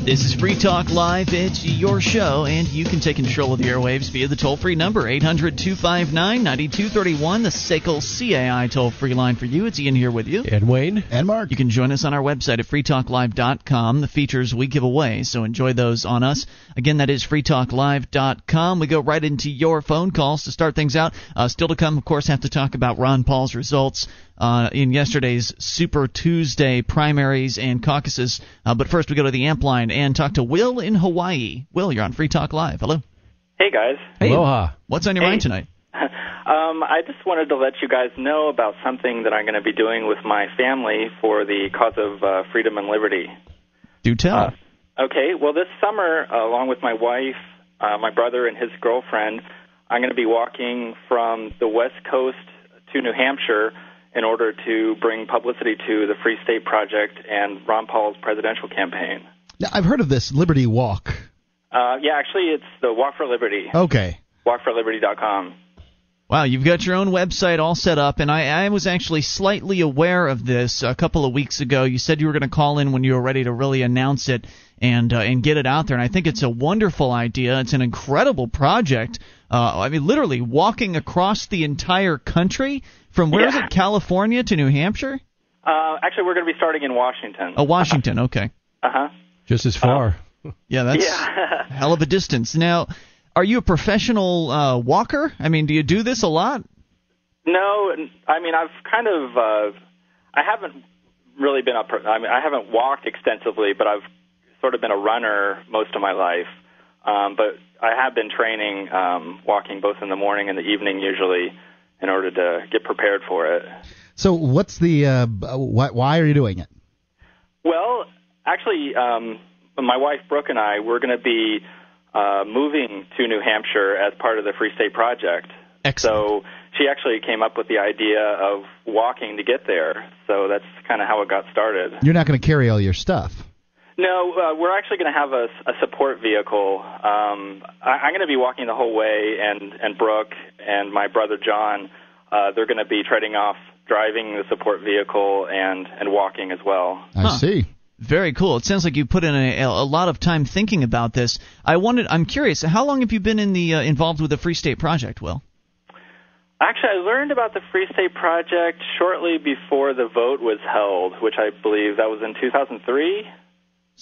This is Free Talk Live. It's your show, and you can take control of the airwaves via the toll-free number, 800-259-9231, the SACL CAI toll-free line for you. It's Ian here with you. And Wayne. And Mark. You can join us on our website at freetalklive.com, the features we give away, so enjoy those on us. Again, that is freetalklive.com. We go right into your phone calls to start things out. Still to come, of course, have to talk about Ron Paul's results in yesterday's Super Tuesday primaries and caucuses. But first, we go to the amp line and talk to Will in Hawaii. Will, you're on Free Talk Live. Hello. Hey, guys. Hey. Aloha. What's on your mind tonight? I just wanted to let you guys know about something that I'm going to be doing with my family for the cause of freedom and liberty. Do tell. Okay. Well, this summer, along with my wife, my brother, and his girlfriend, I'm going to be walking from the West Coast to New Hampshire in order to bring publicity to the Free State Project and Ron Paul's presidential campaign. Now, I've heard of this Liberty Walk. Yeah, actually, it's the Walk for Liberty. Okay. WalkForLiberty.com. Wow, you've got your own website all set up, and I was actually slightly aware of this a couple of weeks ago. You said you were going to call in when you were ready to really announce it and get it out there, and I think it's a wonderful idea. It's an incredible project. I mean, literally walking across the entire country from where is it, California to New Hampshire? Actually, we're going to be starting in Washington. Oh, Washington, okay. Uh-huh. Just as far. Yeah, that's a hell of a distance. Now, are you a professional walker? I mean, do you do this a lot? No, I mean, I've kind of, I haven't really been I haven't walked extensively, but I've sort of been a runner most of my life. But I have been training walking both in the morning and the evening usually in order to get prepared for it. So what's the why are you doing it? Well, actually, my wife Brooke and I, we're going to be moving to New Hampshire as part of the Free State Project. Excellent. So she actually came up with the idea of walking to get there. So that's kind of how it got started. You're not going to carry all your stuff. No, we're actually going to have a support vehicle. I'm going to be walking the whole way, and Brooke and my brother John, they're going to be trading off driving the support vehicle and walking as well. I see. Very cool. It sounds like you put in a lot of time thinking about this. I'm curious, how long have you been involved with the Free State Project, Will? Actually, I learned about the Free State Project shortly before the vote was held, which I believe that was in 2003.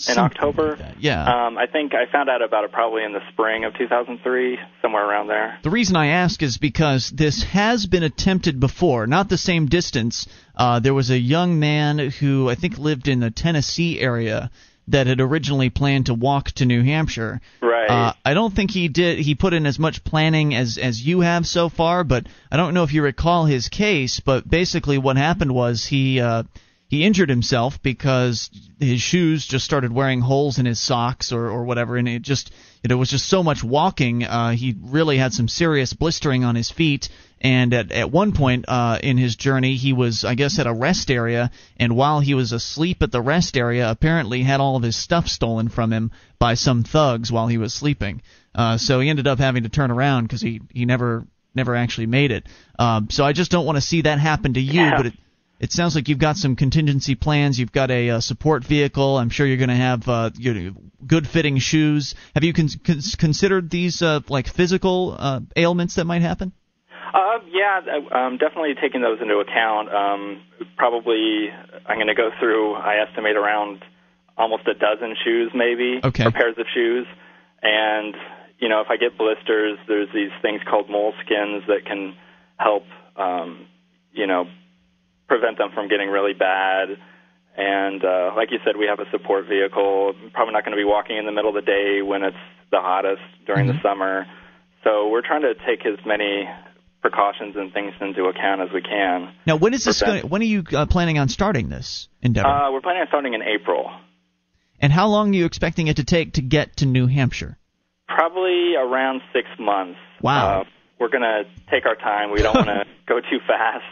In October? Like that. Yeah. I think I found out about it probably in the spring of 2003, somewhere around there. The reason I ask is because this has been attempted before, not the same distance. There was a young man who I think lived in the Tennessee area that had originally planned to walk to New Hampshire. Right. I don't think he did. He put in as much planning as you have so far, but I don't know if you recall his case, but basically what happened was he injured himself because his shoes just started wearing holes in his socks or whatever, and it was just so much walking. He really had some serious blistering on his feet, and at one point in his journey, he was, I guess, at a rest area, and while he was asleep at the rest area, apparently had all of his stuff stolen from him by some thugs while he was sleeping. So he ended up having to turn around because he never actually made it. So I just don't want to see that happen to you, but it sounds like you've got some contingency plans. You've got a support vehicle. I'm sure you're going to have good-fitting shoes. Have you considered these like physical ailments that might happen? Yeah, I'm definitely taking those into account. Probably I'm going to go through, I estimate, around almost a dozen shoes maybe, or pairs of shoes. And, if I get blisters, there's these things called moleskins that can help, prevent them from getting really bad. And like you said, we have a support vehicle. Probably not going to be walking in the middle of the day when it's the hottest during the summer. So we're trying to take as many precautions and things into account as we can. Now, when are you planning on starting this endeavor? We're planning on starting in April. And how long are you expecting it to take to get to New Hampshire? Probably around 6 months. Wow. We're going to take our time. We don't want to go too fast.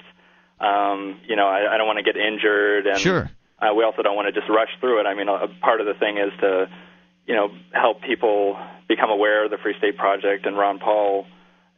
I don't want to get injured, and sure. We also don't want to just rush through it. I mean, a part of the thing is to, help people become aware of the Free State Project and Ron Paul,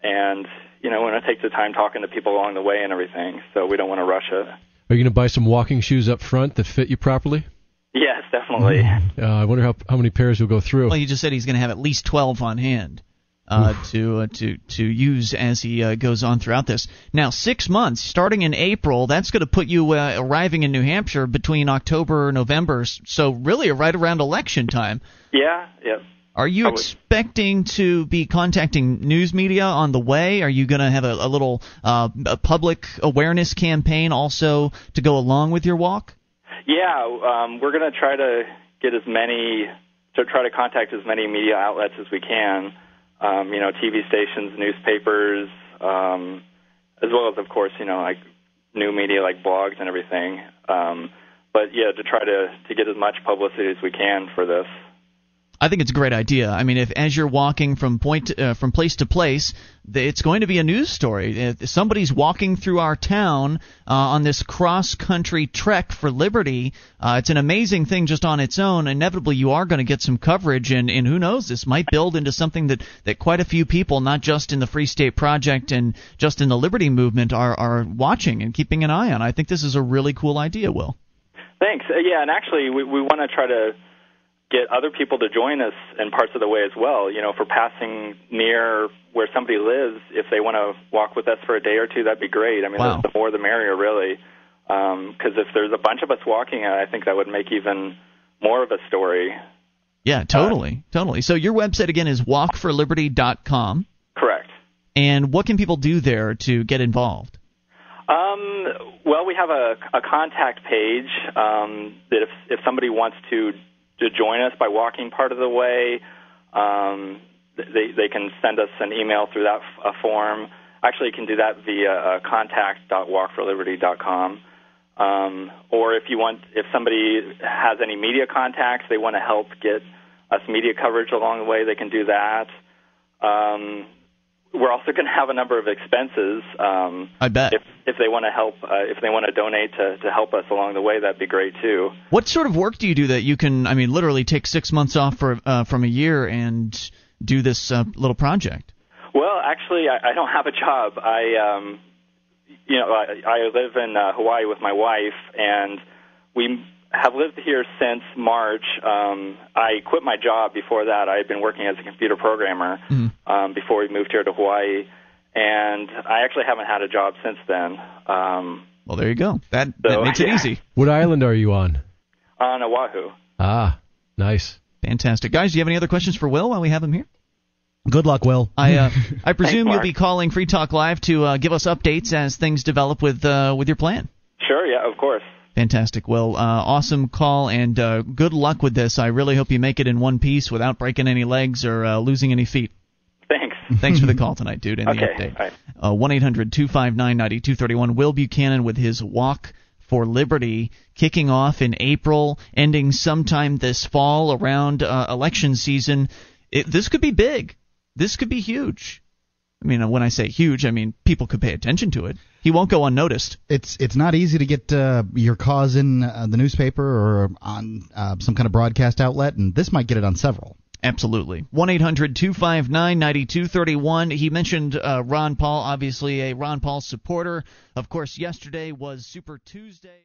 and, we want to take the time talking to people along the way and everything, so we don't want to rush it. Are you going to buy some walking shoes up front that fit you properly? Yes. definitely. I wonder how many pairs you'll go through. Well, he just said he's going to have at least 12 on hand to use as he goes on throughout this. Now, 6 months, starting in April, that's going to put you arriving in New Hampshire between October and November, so really right around election time. Yeah. Are you expecting to be contacting news media on the way? Are you going to have a little a public awareness campaign also to go along with your walk? Yeah, we're going to try to get try to contact as many media outlets as we can. TV stations, newspapers, as well as, of course, like new media like blogs and everything. But yeah, to try to get as much publicity as we can for this. I think it's a great idea. I mean, as you're walking from place to place, it's going to be a news story. If somebody's walking through our town on this cross-country trek for liberty, it's an amazing thing just on its own. Inevitably, you are going to get some coverage, and who knows, this might build into something that quite a few people, not just in the Free State Project and just in the Liberty Movement, are watching and keeping an eye on. I think this is a really cool idea, Will. Thanks. Yeah, and actually, we want to try to get other people to join us in parts of the way as well. For passing near where somebody lives, if they want to walk with us for a day or two, that'd be great. I mean, wow. The more the merrier, really. Because if there's a bunch of us walking, I think that would make even more of a story. Yeah, totally. So your website, again, is walkforliberty.com. Correct. And what can people do there to get involved? Well, we have a contact page that if somebody wants to join us by walking part of the way, they can send us an email through that form. Actually, you can do that via contact.walkforliberty.com. Or if somebody has any media contacts, they want to help get us media coverage along the way, they can do that. We're also going to have a number of expenses. I bet. If they want to help, if they want to donate to help us along the way, that'd be great too. What sort of work do you do that you can, literally take 6 months off from a year and do this little project? Well, actually, I don't have a job. I live in Hawaii with my wife, and we have lived here since March. I quit my job before that. I had been working as a computer programmer before we moved here to Hawaii, and I actually haven't had a job since then. Well, there you go. That makes it easy. What island are you on? On Oahu. Ah, nice. Fantastic. Guys, do you have any other questions for Will while we have him here? Good luck, Will. I presume Thanks, you'll be calling Free Talk Live to give us updates as things develop with your plan. Sure, yeah, of course. Fantastic. Well, awesome call, and good luck with this. I really hope you make it in one piece without breaking any legs or losing any feet. Thanks. Thanks for the call tonight, dude, and the update. Right. 1-800-259-9231. Will Buchanan with his Walk for Liberty, kicking off in April, ending sometime this fall around election season. This could be big. This could be huge. When I say huge, people could pay attention to it. He won't go unnoticed. It's not easy to get your cause in the newspaper or on some kind of broadcast outlet, and this might get it on several. Absolutely. 1-800-259-9231. He mentioned Ron Paul, obviously a Ron Paul supporter. Of course, yesterday was Super Tuesday.